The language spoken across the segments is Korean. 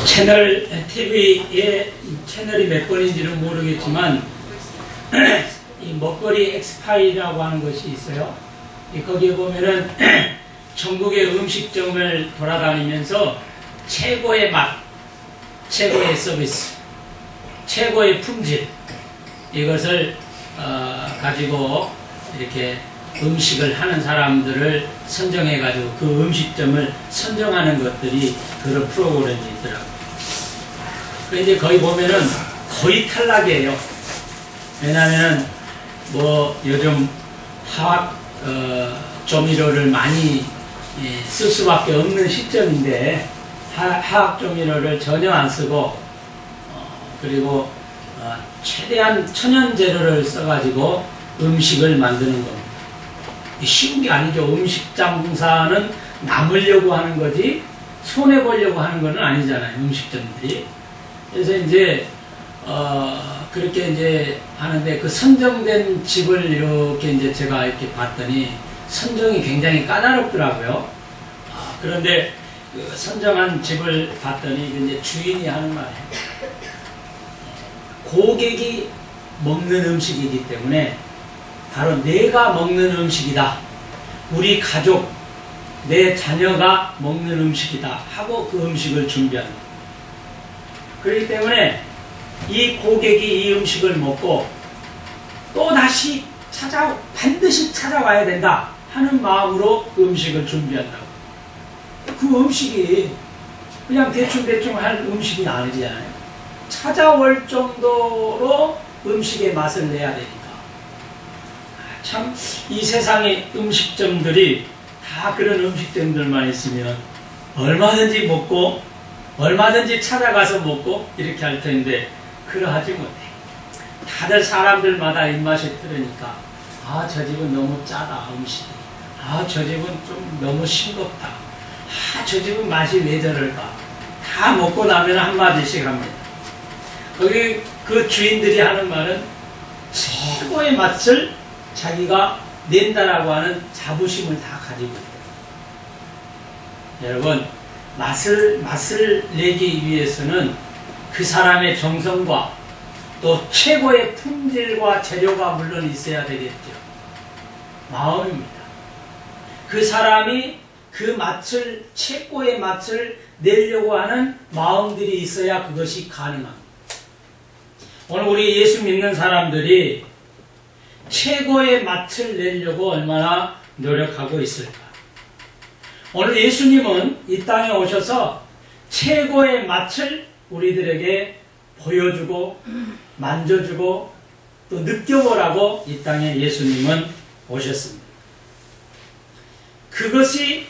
채널 TV의 채널이 몇 번인지는 모르겠지만 이 먹거리 엑스파일이라고 하는 것이 있어요. 거기에 보면은 전국의 음식점을 돌아다니면서 최고의 맛, 최고의 서비스, 최고의 품질 이것을 가지고 이렇게 음식을 하는 사람들을 선정해 가지고 그 음식점을 선정하는 것들이 그런 프로그램이 있더라고요. 그런데 거기 보면은 거의 탈락이에요. 왜냐하면 뭐 요즘 화학 조미료를 많이 쓸 수밖에 없는 시점인데 화학 조미료를 전혀 안 쓰고 그리고 최대한 천연 재료를 써가지고 음식을 만드는 겁니다. 쉬운 게 아니죠. 음식 장사는 남으려고 하는 거지 손해보려고 하는 건 아니잖아요. 음식점들이. 그래서 이제 그렇게 이제 하는데 그 선정된 집을 이렇게 이제 제가 이렇게 봤더니 선정이 굉장히 까다롭더라고요. 그런데 그 선정한 집을 봤더니 이제 주인이 하는 말이에요. 고객이 먹는 음식이기 때문에 바로 내가 먹는 음식이다. 우리 가족, 내 자녀가 먹는 음식이다. 하고 그 음식을 준비합니다. 그렇기 때문에 이 고객이 이 음식을 먹고 또 다시 반드시 찾아와야 된다 하는 마음으로 그 음식을 준비한다고. 그 음식이 그냥 대충 할 음식이 아니잖아요. 찾아올 정도로 음식의 맛을 내야 되니까. 참 이 세상의 음식점들이 다 그런 음식점들만 있으면 얼마든지 먹고 얼마든지 찾아가서 먹고 이렇게 할 텐데 그러하지 못해. 다들 사람들마다 입맛이 틀으니까 저 집은 너무 짜다 음식이. 저 집은 좀 너무 싱겁다. 저 집은 맛이 왜 저럴까. 다 먹고 나면 한마디씩 합니다. 거기 그 주인들이 하는 말은 최고의 맛을 자기가 낸다라고 하는 자부심을 다 가지고 있어요. 여러분 맛을 내기 위해서는 그 사람의 정성과 또 최고의 품질과 재료가 물론 있어야 되겠죠. 마음입니다. 그 사람이 그 맛을 최고의 맛을 내려고 하는 마음들이 있어야 그것이 가능합니다. 오늘 우리 예수 믿는 사람들이 최고의 맛을 내려고 얼마나 노력하고 있을까? 오늘 예수님은 이 땅에 오셔서 최고의 맛을 우리들에게 보여주고 만져주고 또 느껴보라고 이 땅에 예수님은 오셨습니다. 그것이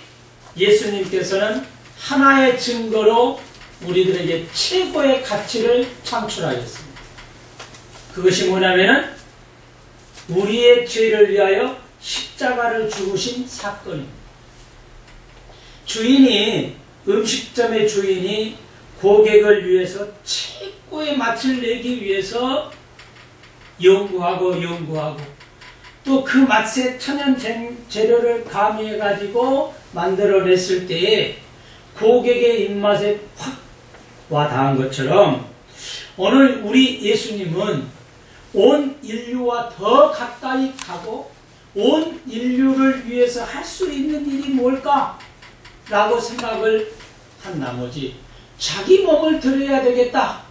예수님께서는 하나의 증거로 우리들에게 최고의 가치를 창출하였습니다. 그것이 뭐냐면은 우리의 죄를 위하여 십자가를 죽으신 사건입니다. 음식점의 주인이 고객을 위해서 최고의 맛을 내기 위해서 연구하고 또 그 맛에 천연 재료를 가미해 가지고 만들어냈을 때에 고객의 입맛에 확 와닿은 것처럼 오늘 우리 예수님은 온 인류와 더 가까이 가고 온 인류를 위해서 할 수 있는 일이 뭘까? 라고 생각을 한 나머지 자기 몸을 드려야 되겠다.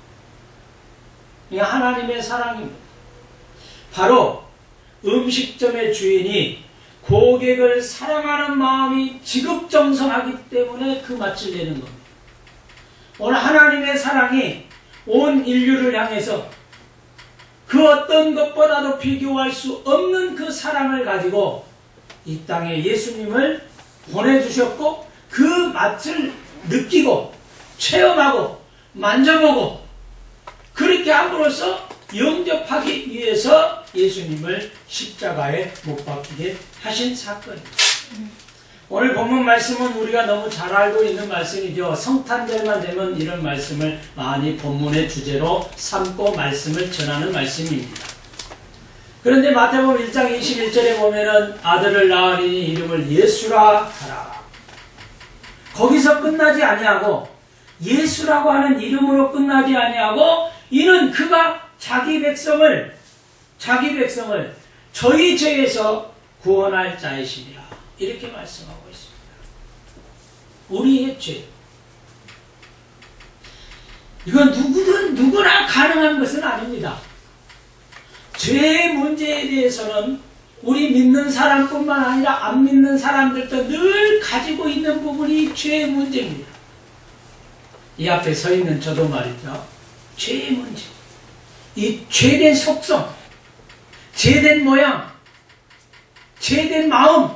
이게 하나님의 사랑입니다. 바로 음식점의 주인이 고객을 사랑하는 마음이 지극정성하기 때문에 그 맛을 내는 겁니다. 오늘 하나님의 사랑이 온 인류를 향해서 그 어떤 것보다도 비교할 수 없는 그 사랑을 가지고 이 땅에 예수님을 보내주셨고 그 맛을 느끼고 체험하고 만져보고 그렇게 함으로써 영접하기 위해서 예수님을 십자가에 못 박히게 하신 사건입니다. 오늘 본문 말씀은 우리가 너무 잘 알고 있는 말씀이죠. 성탄절만 되면 이런 말씀을 많이 본문의 주제로 삼고 말씀을 전하는 말씀입니다. 그런데 마태복음 1장 21절에 보면은 아들을 낳으리니 이름을 예수라 하라. 거기서 끝나지 아니하고 예수라고 하는 이름으로 끝나지 아니하고 이는 그가 자기 백성을 저희 죄에서 구원할 자이시니라. 이렇게 말씀하고 있습니다. 우리의 죄. 이건 누구나 가능한 것은 아닙니다. 죄의 문제에 대해서는 우리 믿는 사람뿐만 아니라 안 믿는 사람들도 늘 가지고 있는 부분이 죄의 문제입니다. 이 앞에 서 있는 저도 말이죠. 죄의 문제. 이 죄된 속성, 죄된 모양, 죄된 마음,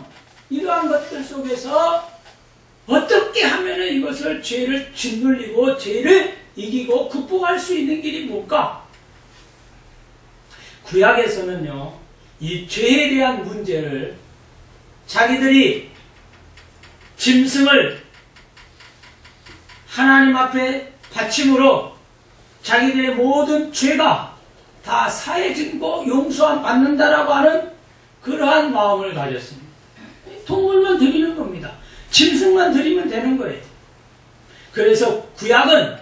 이러한 것들 속에서 어떻게 하면 이것을 죄를 짓눌리고 죄를 이기고 극복할 수 있는 길이 뭘까? 구약에서는요, 이 죄에 대한 문제를 자기들이 짐승을 하나님 앞에 바침으로 자기들의 모든 죄가 다 사해지고 용서함 받는다라고 하는 그러한 마음을 가졌습니다. 동물만 드리는 겁니다. 짐승만 드리면 되는 거예요. 그래서 구약은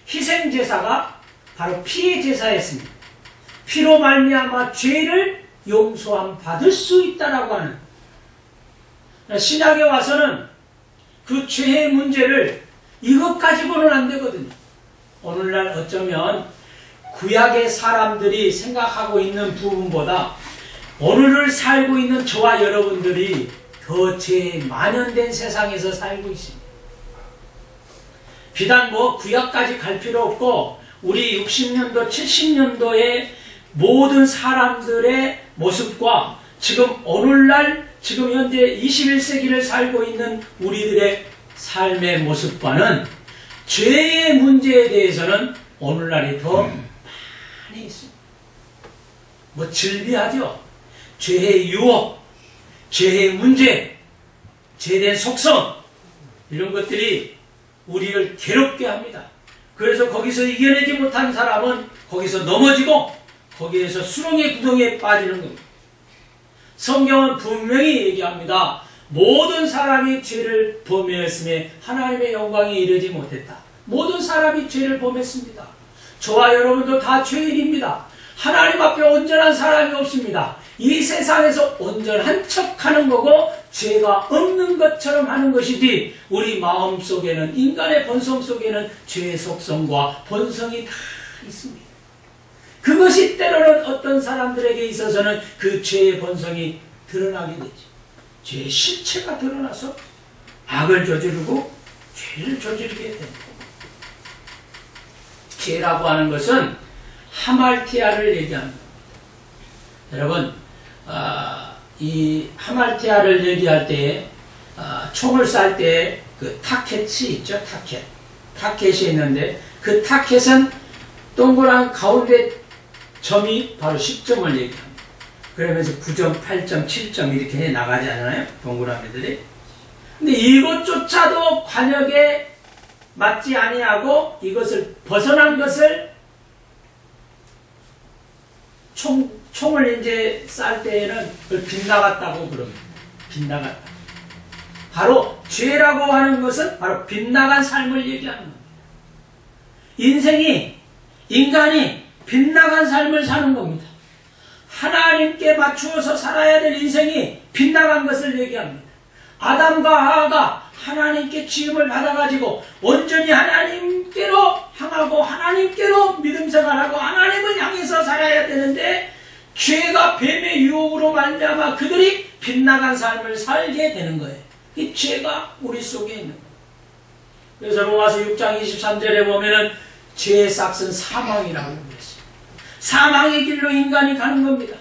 희생제사가 바로 피의 제사였습니다. 피로 말미암아 죄를 용서함 받을 수 있다라고 하는, 신약에 와서는 그 죄의 문제를 이것 가지고는 안 되거든요. 오늘날 어쩌면 구약의 사람들이 생각하고 있는 부분보다 오늘을 살고 있는 저와 여러분들이 더 죄에 만연된 세상에서 살고 있습니다. 비단 구약까지 갈 필요 없고 우리 60년도, 70년도의 모든 사람들의 모습과 지금 오늘날 지금 현재 21세기를 살고 있는 우리들의 삶의 모습과는 죄의 문제에 대해서는 오늘날이 더 많이 있습니다. 즐비하죠. 죄의 유혹, 죄의 문제, 죄된 속성, 이런 것들이 우리를 괴롭게 합니다. 그래서 거기서 이겨내지 못한 사람은 거기서 넘어지고 거기에서 수렁의 구덩이에 빠지는 겁니다. 성경은 분명히 얘기합니다. 모든 사람이 죄를 범했음에 하나님의 영광이 이르지 못했다. 모든 사람이 죄를 범했습니다. 저와 여러분도 다 죄인입니다. 하나님 앞에 온전한 사람이 없습니다. 이 세상에서 온전한 척하는 거고 죄가 없는 것처럼 하는 것이지, 우리 마음 속에는, 인간의 본성 속에는 죄의 속성과 본성이 다 있습니다. 그것이 때로는 어떤 사람들에게 있어서는 그 죄의 본성이 드러나게 되죠. 죄의 실체가 드러나서 악을 저지르고 죄를 저지르게 됩니다. 죄라고 하는 것은 하말티아를 얘기합니다. 여러분, 이 하말티아를 얘기할 때 총을 쏴 때 그 타켓이 있죠. 타켓이 있는데 그 타켓은 동그란 가운데 점이 바로 10점을 얘기합니다. 그러면서 9점, 8점, 7점 이렇게 나가지 않아요? 동그라미들이. 근데 이것조차도 관역에 맞지 아니하고 이것을 벗어난 것을 총을 이제 쌀 때에는 그걸 빗나갔다고 그럽니다. 빗나갔다. 바로 죄라고 하는 것은 바로 빗나간 삶을 얘기하는 겁니다. 인간이 빗나간 삶을 사는 겁니다. 하나님께 맞추어서 살아야 될 인생이 빗나간 것을 얘기합니다. 아담과 하와가 하나님께 지음을 받아가지고 온전히 하나님께로 향하고 하나님께로 믿음 생활하고 하나님을 향해서 살아야 되는데, 죄가 뱀의 유혹으로 말미암아 그들이 빗나간 삶을 살게 되는 거예요. 이 죄가 우리 속에 있는 거예요. 그래서 로마서 6장 23절에 보면은 죄의 싹은 사망이라고 그랬어요. 사망의 길로 인간이 가는 겁니다.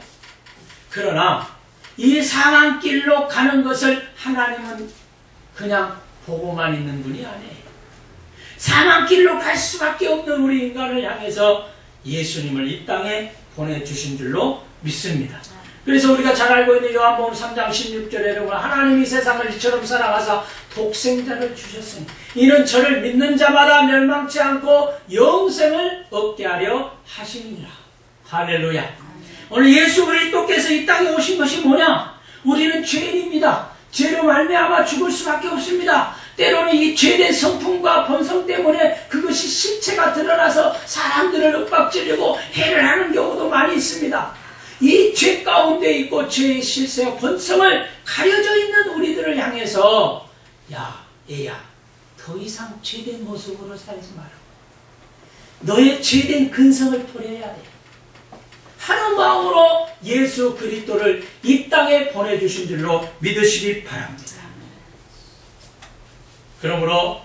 그러나 이 사망길로 가는 것을 하나님은 그냥 보고만 있는 분이 아니에요. 사망길로 갈 수밖에 없는 우리 인간을 향해서 예수님을 이 땅에 보내주신 줄로 믿습니다. 그래서 우리가 잘 알고 있는 요한복음 3장 16절에 보면 하나님이 세상을 이처럼 사랑하사 독생자를 주셨으니 이는 저를 믿는 자마다 멸망치 않고 영생을 얻게 하려 하시니라. 할렐루야. 오늘 예수 그리스도께서 이 땅에 오신 것이 뭐냐? 우리는 죄인입니다. 죄로 말미암아 죽을 수밖에 없습니다. 때로는 이 죄된 성품과 본성 때문에 그것이 실체가 드러나서 사람들을 윽박지르고 해를 하는 경우도 많이 있습니다. 이 죄 가운데 있고 죄의 실세와 본성을 가려져 있는 우리들을 향해서 야, 애야, 더 이상 죄된 모습으로 살지 마라. 너의 죄된 근성을 버려야 돼. 하는 마음으로 예수 그리스도를 이 땅에 보내주신 줄로 믿으시기 바랍니다. 그러므로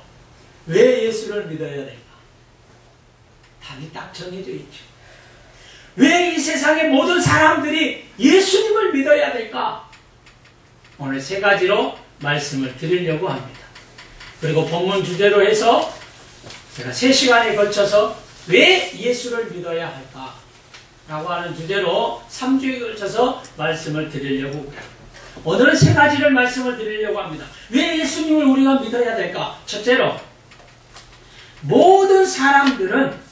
왜 예수를 믿어야 될까? 답이 딱 정해져 있죠. 왜 이 세상의 모든 사람들이 예수님을 믿어야 될까? 오늘 세 가지로 말씀을 드리려고 합니다. 그리고 본문 주제로 해서 제가 3시간에 걸쳐서 왜 예수를 믿어야 할까? 라고 하는 주제로 3주에 걸쳐서 말씀을 드리려고 합니다. 오늘은 3가지를 말씀을 드리려고 합니다. 왜 예수님을 우리가 믿어야 될까? 첫째로, 모든 사람들은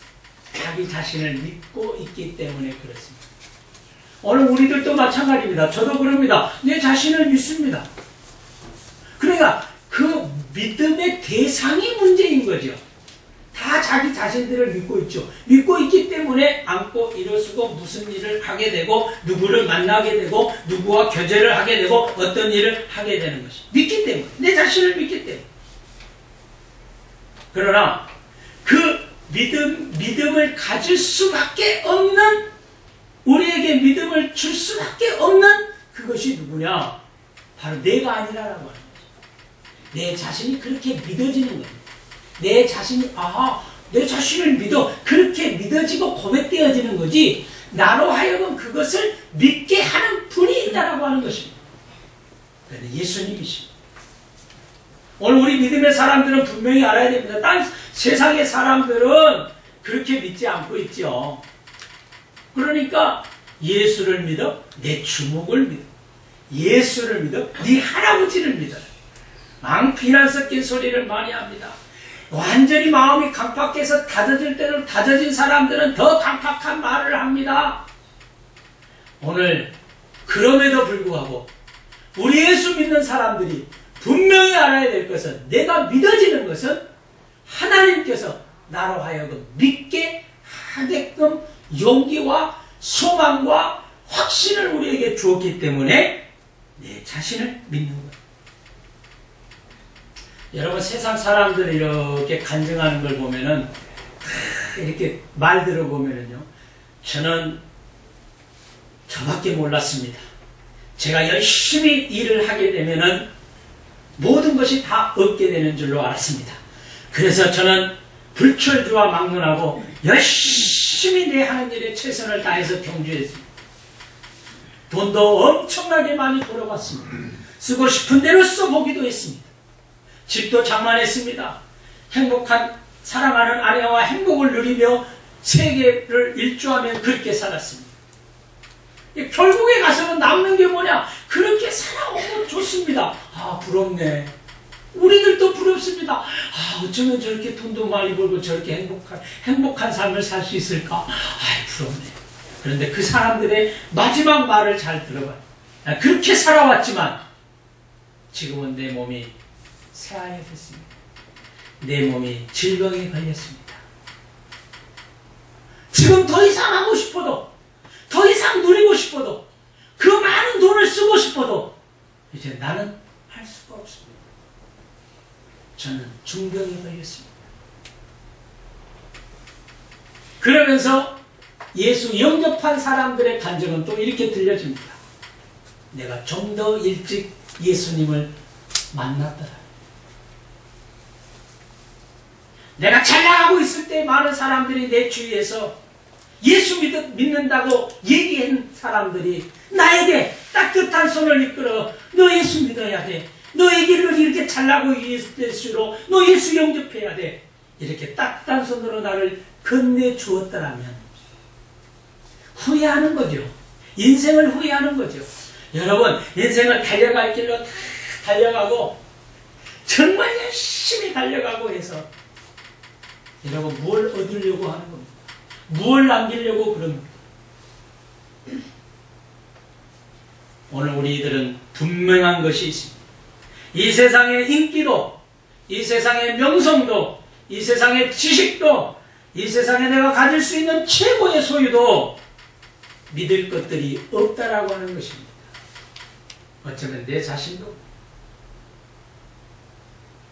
자기 자신을 믿고 있기 때문에 그렇습니다. 오늘 우리들도 마찬가지입니다. 저도 그럽니다. 내 자신을 믿습니다. 그러니까 그 믿음의 대상이 문제인 거죠. 다 자기 자신들을 믿고 있죠. 믿고 있기 때문에 안고 일어서고 무슨 일을 하게 되고 누구를 만나게 되고 누구와 교제를 하게 되고 어떤 일을 하게 되는 것이 믿기 때문에, 내 자신을 믿기 때문에. 그러나 그 믿음을 가질 수밖에 없는, 우리에게 믿음을 줄 수밖에 없는 그것이 누구냐? 바로 내가 아니라라고 하는 거죠. 내 자신이 그렇게 믿어지는 겁니다. 내 자신이 내 자신을 믿어, 그렇게 믿어지고 고백되어지는 거지, 나로 하여금 그것을 믿게 하는 분이 있다라고 하는 것입니다. 그런데 예수님이십니다. 오늘 우리 믿음의 사람들은 분명히 알아야 됩니다. 딴 세상의 사람들은 그렇게 믿지 않고 있죠. 그러니까 예수를 믿어, 내 주목을 믿어, 예수를 믿어, 네 할아버지를 믿어라. 비난 섞인 소리를 많이 합니다. 완전히 마음이 강팍해서 다져질 때는 다져진 사람들은 더 강팍한 말을 합니다. 오늘 그럼에도 불구하고 우리 예수 믿는 사람들이 분명히 알아야 될 것은, 내가 믿어지는 것은 하나님께서 나로 하여금 믿게 하게끔 용기와 소망과 확신을 우리에게 주었기 때문에 내 자신을 믿는 거예요. 여러분, 세상 사람들 이렇게 간증하는 걸 보면은, 이렇게 말 들어보면은요, 저는 저밖에 몰랐습니다. 제가 열심히 일을 하게 되면은 모든 것이 다 얻게 되는 줄로 알았습니다. 그래서 저는 불철주와 막론하고 열심히 내 하는 일에 최선을 다해서 경주했습니다. 돈도 엄청나게 많이 벌어봤습니다. 쓰고 싶은 대로 써보기도 했습니다. 집도 장만했습니다. 행복한 사랑하는 아내와 행복을 누리며 세계를 일주하며 그렇게 살았습니다. 결국에 가서는 남는 게 뭐냐? 그렇게 살아오면 좋습니다. 부럽네. 우리들도 부럽습니다. 어쩌면 저렇게 돈도 많이 벌고 저렇게 행복한 삶을 살 수 있을까? 부럽네. 그런데 그 사람들의 마지막 말을 잘 들어봐요. 그렇게 살아왔지만 지금은 내 몸이 쇠하여졌습니다. 내 몸이 질병에 걸렸습니다. 지금 더 이상 하고 싶어도, 더 이상 누리고 싶어도, 그 많은 돈을 쓰고 싶어도 이제 나는 할 수가 없습니다. 저는 중병에 걸렸습니다. 그러면서 예수 영접한 사람들의 간증은 또 이렇게 들려집니다. 내가 좀 더 일찍 예수님을 만났더라. 내가 잘 나가고 있을 때 많은 사람들이 내 주위에서 예수 믿는다고 얘기한 사람들이 나에게 따뜻한 손을 이끌어, 너 예수 믿어야 돼. 너의 길을 이렇게 잘 나가고 있을수록 너 예수 영접해야 돼. 이렇게 따뜻한 손으로 나를 건네주었더라면 후회하는 거죠. 인생을 후회하는 거죠. 여러분, 인생을 달려갈 길로 다 달려가고 정말 열심히 달려가고 해서 여러분 뭘 얻으려고 하는 겁니까? 무엇을 남기려고 그런 겁니까? 오늘 우리들은 분명한 것이 있습니다. 이 세상의 인기도, 이 세상의 명성도, 이 세상의 지식도, 이 세상에 내가 가질 수 있는 최고의 소유도 믿을 것들이 없다라고 하는 것입니다. 어쩌면 내 자신도.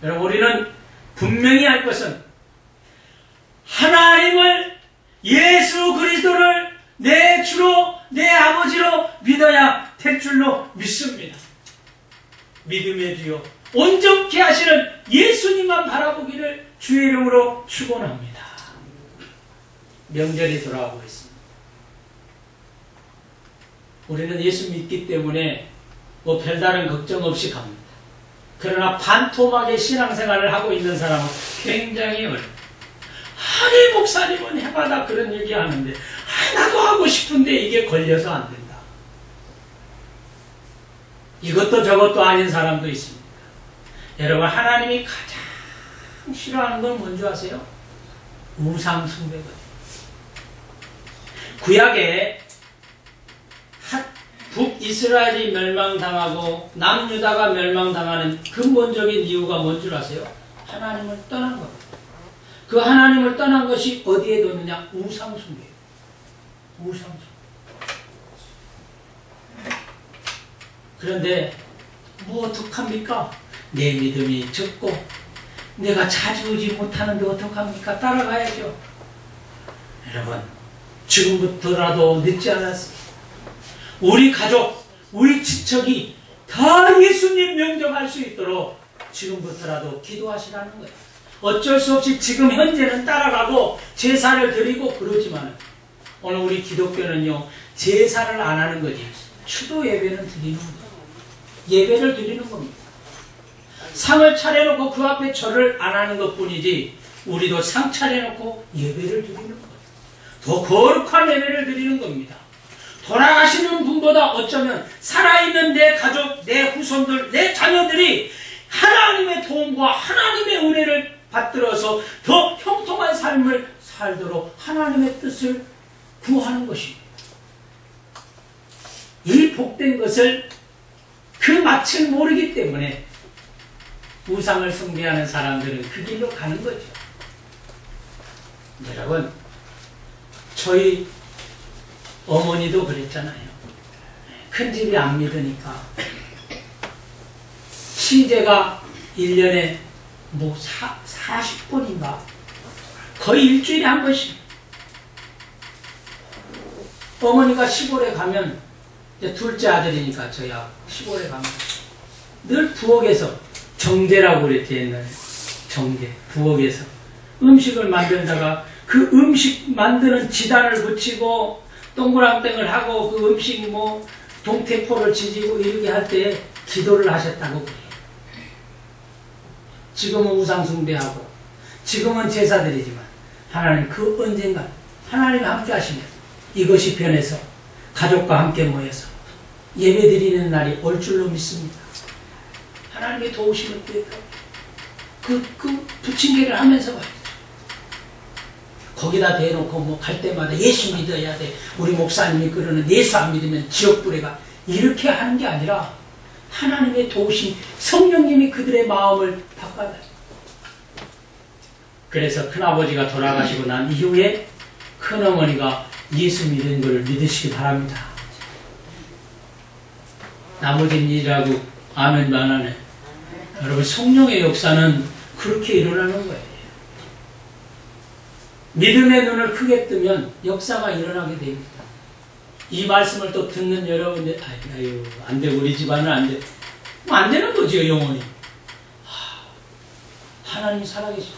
여러분, 우리는 분명히 알 것은 하나님을, 예수 그리스도를 내 주로, 내 아버지로 믿어야 될 줄로 믿습니다. 믿음의 주요 온전케 하시는 예수님만 바라보기를 주의 이름으로 축원합니다. 명절이 돌아오고 있습니다. 우리는 예수 믿기 때문에 뭐 별다른 걱정 없이 갑니다. 그러나 반토막의 신앙생활을 하고 있는 사람은 굉장히 어려워요. 아니, 목사님은 해마다 그런 얘기 하는데, 나도 하고 싶은데 이게 걸려서 안 된다. 이것도 저것도 아닌 사람도 있습니다. 여러분, 하나님이 가장 싫어하는 건 뭔지 아세요? 우상숭배거든요. 구약에 북이스라엘이 멸망당하고 남유다가 멸망당하는 근본적인 이유가 뭔 줄 아세요? 하나님을 떠난 겁니다. 그 하나님을 떠난 것이 어디에 뒀느냐? 우상숭배예요. 우상숭배. 그런데 뭐 어떡합니까? 내 믿음이 적고 내가 자주 오지 못하는데 어떡합니까? 따라가야죠. 여러분, 지금부터라도 늦지 않았습니다. 우리 가족, 우리 친척이 다 예수님 명령할 수 있도록 지금부터라도 기도하시라는 거예요. 어쩔 수 없이 지금 현재는 따라가고 제사를 드리고 그러지만 오늘 우리 기독교는요, 제사를 안 하는 거지. 추도 예배는 드리는 거예요. 예배를 드리는 겁니다. 상을 차려놓고 그 앞에 절을 안 하는 것 뿐이지, 우리도 상 차려놓고 예배를 드리는 거예요. 더 거룩한 예배를 드리는 겁니다. 돌아가시는 분보다 어쩌면 살아있는 내 가족, 내 후손들, 내 자녀들이 하나님의 도움과 하나님의 은혜를 받들어서 더 형통한 삶을 살도록 하나님의 뜻을 구하는 것입니다. 이 복된 것을 그 맛을 모르기 때문에 우상을 숭배하는 사람들은 그 길로 가는 거죠. 여러분, 저희 어머니도 그랬잖아요. 큰 집이 안 믿으니까 시제가 1년에 뭐 40번인가 거의 일주일에 한 번씩. 어머니가 시골에 가면, 이제 둘째 아들이니까 저야 시골에 가면 늘 부엌에서, 정제라고 그랬지 옛날에, 정제, 부엌에서 음식을 만들다가 그 음식 만드는 지단을 붙이고 동그랑땡을 하고 그 음식 뭐 동태포를 지지고 이렇게 할 때 기도를 하셨다고 그래요. 지금은 우상숭배하고 지금은 제사드리지만 하나님 그 언젠가 하나님이 함께 하시면 이것이 변해서 가족과 함께 모여서 예배드리는 날이 올 줄로 믿습니다. 하나님의 도우심을 구해서 그 부침개를 하면서 말이죠. 거기다 대놓고 뭐 갈 때마다 예수 믿어야 돼. 우리 목사님이 그러는 예수 안 믿으면 지옥불에가. 이렇게 하는 게 아니라 하나님의 도우심, 성령님이 그들의 마음을 바꿔달라. 그래서 큰아버지가 돌아가시고 난 이후에 큰어머니가 예수 믿는 것을 믿으시기 바랍니다. 나머지는 일하고 아멘 만하네. 여러분, 성령의 역사는 그렇게 일어나는 거예요. 믿음의 눈을 크게 뜨면 역사가 일어나게 됩니다. 이 말씀을 또 듣는 여러분들, 아유, 안 돼, 우리 집안은 안 돼. 안 되는 거죠, 영원히. 하나님이 살아계시고,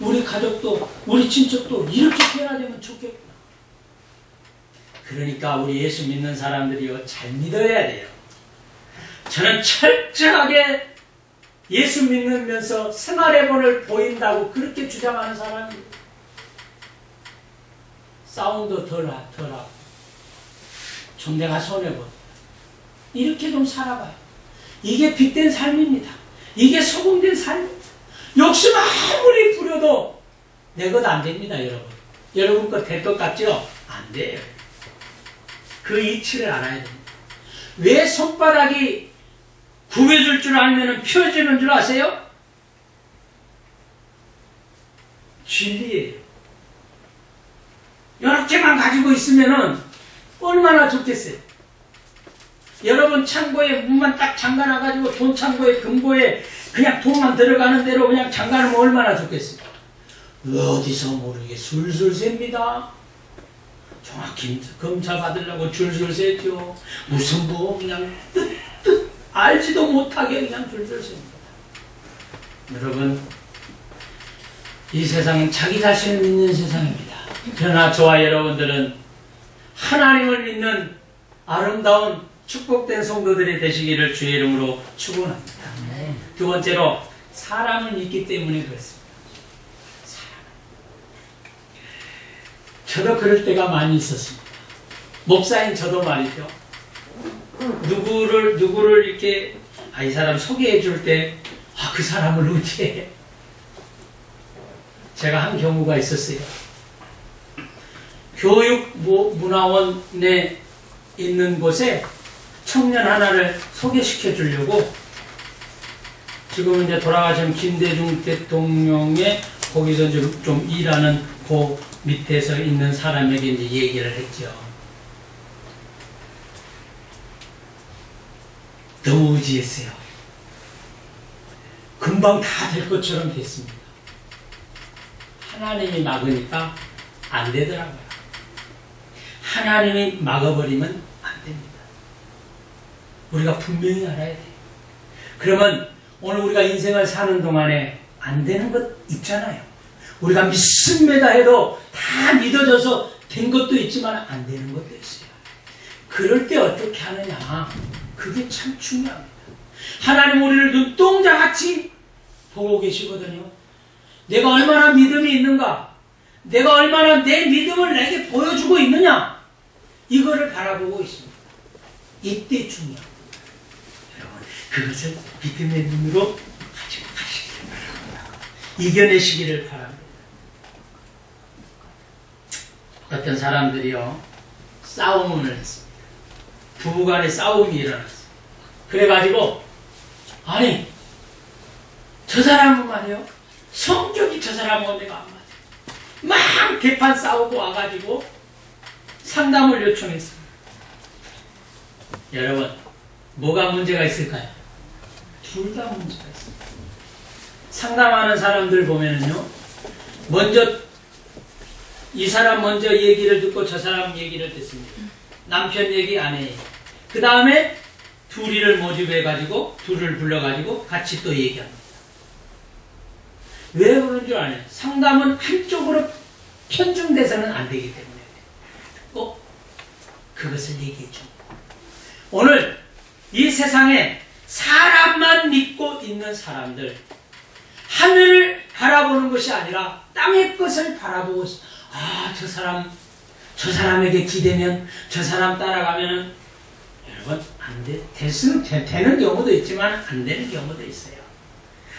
우리 가족도, 우리 친척도 이렇게 변화되면 좋겠구나. 그러니까 우리 예수 믿는 사람들이요, 잘 믿어야 돼요. 저는 철저하게 예수 믿으면서 생활해본을 보인다고 그렇게 주장하는 사람이에요. 싸움도 덜하고 좀 내가 손해보고 이렇게 좀 살아봐요. 이게 빛된 삶입니다. 이게 소금된 삶입니다. 욕심 아무리 부려도 내 것 안 됩니다, 여러분. 여러분 것 될 것 같죠? 안 돼요. 그 이치를 알아야 됩니다. 왜 손바닥이 구겨줄 줄 알면 펴지는 줄 아세요? 진리예요. 이렇게만 가지고 있으면은 얼마나 좋겠어요. 여러분 창고에 문만 딱 잠가놔가지고 돈 창고에 금고에 그냥 돈만 들어가는 대로 그냥 잠가놓으면 얼마나 좋겠어요. 어디서 모르게 술술 셉니다. 정확히 검사 받으려고 줄줄 세죠. 무슨 뭐 그냥 뜻 알지도 못하게 그냥 줄줄 셉니다. 여러분, 이 세상은 자기 자신을 믿는 세상입니다. 그러나 저와 여러분들은 하나님을 믿는 아름다운 축복된 성도들이 되시기를 주의 이름으로 축원합니다. 두 번째로 사람을 믿기 때문에 그렇습니다. 저도 그럴 때가 많이 있었습니다. 목사인 저도 말이죠. 누구를 이렇게 이 사람 소개해 줄 때 그 사람을 어찌해? 제가 한 경우가 있었어요. 교육문화원에 있는 곳에 청년 하나를 소개시켜 주려고 지금 이제 돌아가신 김대중 대통령의 거기서 좀 일하는 그 밑에서 있는 사람에게 이제 얘기를 했죠. 너무 의지했어요. 금방 다 될 것처럼 됐습니다. 하나님이 막으니까 안 되더라고요. 하나님이 막아버리면 안 됩니다. 우리가 분명히 알아야 돼요. 그러면 오늘 우리가 인생을 사는 동안에 안 되는 것 있잖아요. 우리가 믿습니다 해도 다 믿어져서 된 것도 있지만 안 되는 것도 있어요. 그럴 때 어떻게 하느냐, 그게 참 중요합니다. 하나님 우리를 눈동자같이 보고 계시거든요. 내가 얼마나 믿음이 있는가, 내가 얼마나 내 믿음을 내게 보여주고 있느냐, 이거를 바라보고 있습니다. 이때 중요합니다. 여러분, 그것을 믿음의 눈으로 가지고 가시기를 바랍니다. 이겨내시기를 바랍니다. 어떤 사람들이요, 싸움을 했습니다. 부부간에 싸움이 일어났어요. 그래가지고 아니 저 사람은 말이요, 성격이 저 사람하고 내가 안 맞아. 막 개판 싸우고 와가지고 상담을 요청했습니다. 여러분, 뭐가 문제가 있을까요? 둘 다 문제가 있습니다. 상담하는 사람들 보면은요, 먼저 이 사람 먼저 얘기를 듣고 저 사람 얘기를 듣습니다. 남편 얘기, 아내 얘기. 그 다음에 둘이를 모집해가지고 둘을 불러가지고 같이 또 얘기합니다. 왜 그런 줄 아나요? 상담은 한쪽으로 편중돼서는 안 되기 때문에 꼭 그것을 얘기해 줍니다. 오늘 이 세상에 사람만 믿고 있는 사람들, 하늘을 바라보는 것이 아니라 땅의 것을 바라보고 있어. 저 사람에게 기대면, 저 사람 따라가면은, 여러분, 안 돼. 되는 경우도 있지만 안 되는 경우도 있어요.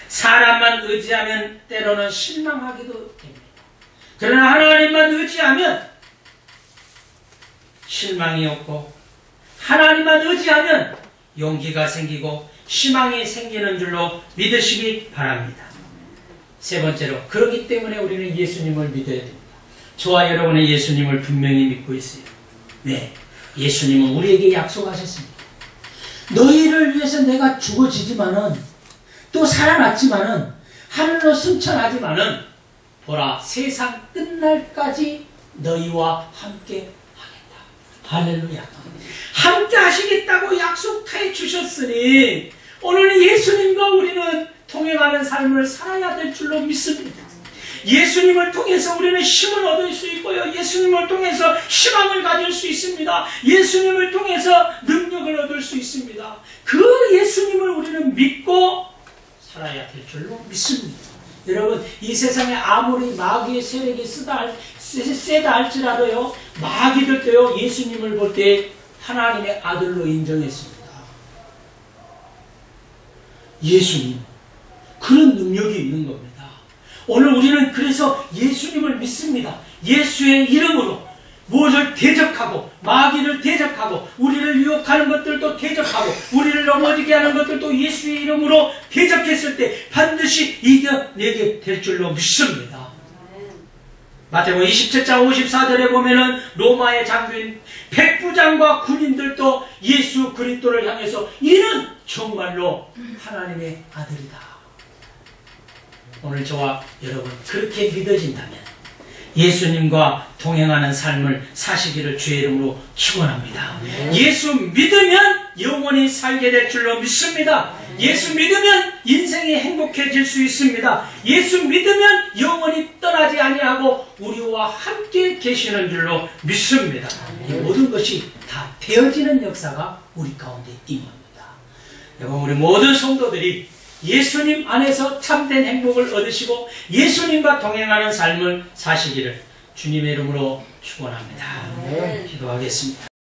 사람만 의지하면 때로는 실망하기도 됩니다. 그러나 하나님만 의지하면 실망이 없고, 하나님만 의지하면 용기가 생기고 희망이 생기는 줄로 믿으시기 바랍니다. 세 번째로, 그렇기 때문에 우리는 예수님을 믿어야 됩니다. 저와 여러분의 예수님을 분명히 믿고 있어요. 네, 예수님은 우리에게 약속하셨습니다. 너희를 위해서 내가 죽어지지만은 또 살아났지만은 하늘로 승천하지만은 보라, 세상 끝날까지 너희와 함께 하겠다. 할렐루야. 함께 하시겠다고 약속해 주셨으니 오늘 예수님과 우리는 동행하는 삶을 살아야 될 줄로 믿습니다. 예수님을 통해서 우리는 힘을 얻을 수 있고요, 예수님을 통해서 희망을 가질 수 있습니다. 예수님을 통해서 능력을 얻을 수 있습니다. 그 예수님을 우리는 믿고 살아야 될 줄로 믿습니다. 여러분, 이 세상에 아무리 마귀의 세력이 세다 할지라도요, 마귀들도요, 예수님을 볼 때 하나님의 아들로 인정했습니다. 예수님, 그런 능력이 있는 겁니다. 오늘 우리는 그래서 예수님을 믿습니다. 예수의 이름으로 무엇을 대적하고, 마귀를 대적하고, 우리를 유혹하는 것들도 대적하고, 우리를 넘어지게 하는 것들도 예수의 이름으로 대적했을 때 반드시 이겨내게 될 줄로 믿습니다. 마태복음 27장 54절에 보면은 로마의 장군 백부장과 군인들도 예수 그리스도를 향해서 이는 정말로 하나님의 아들이다. 오늘 저와 여러분 그렇게 믿어진다면 예수님과 동행하는 삶을 사시기를 주의 이름으로 축원합니다. 예수 믿으면 영원히 살게 될 줄로 믿습니다. 예수 믿으면 인생이 행복해질 수 있습니다. 예수 믿으면 영원히 떠나지 아니하고 우리와 함께 계시는 줄로 믿습니다. 이 모든 것이 다 되어지는 역사가 우리 가운데 임합니다. 여러분 우리 모든 성도들이 예수님 안에서 참된 행복을 얻으시고 예수님과 동행하는 삶을 사시기를 주님의 이름으로 축원합니다. 기도하겠습니다.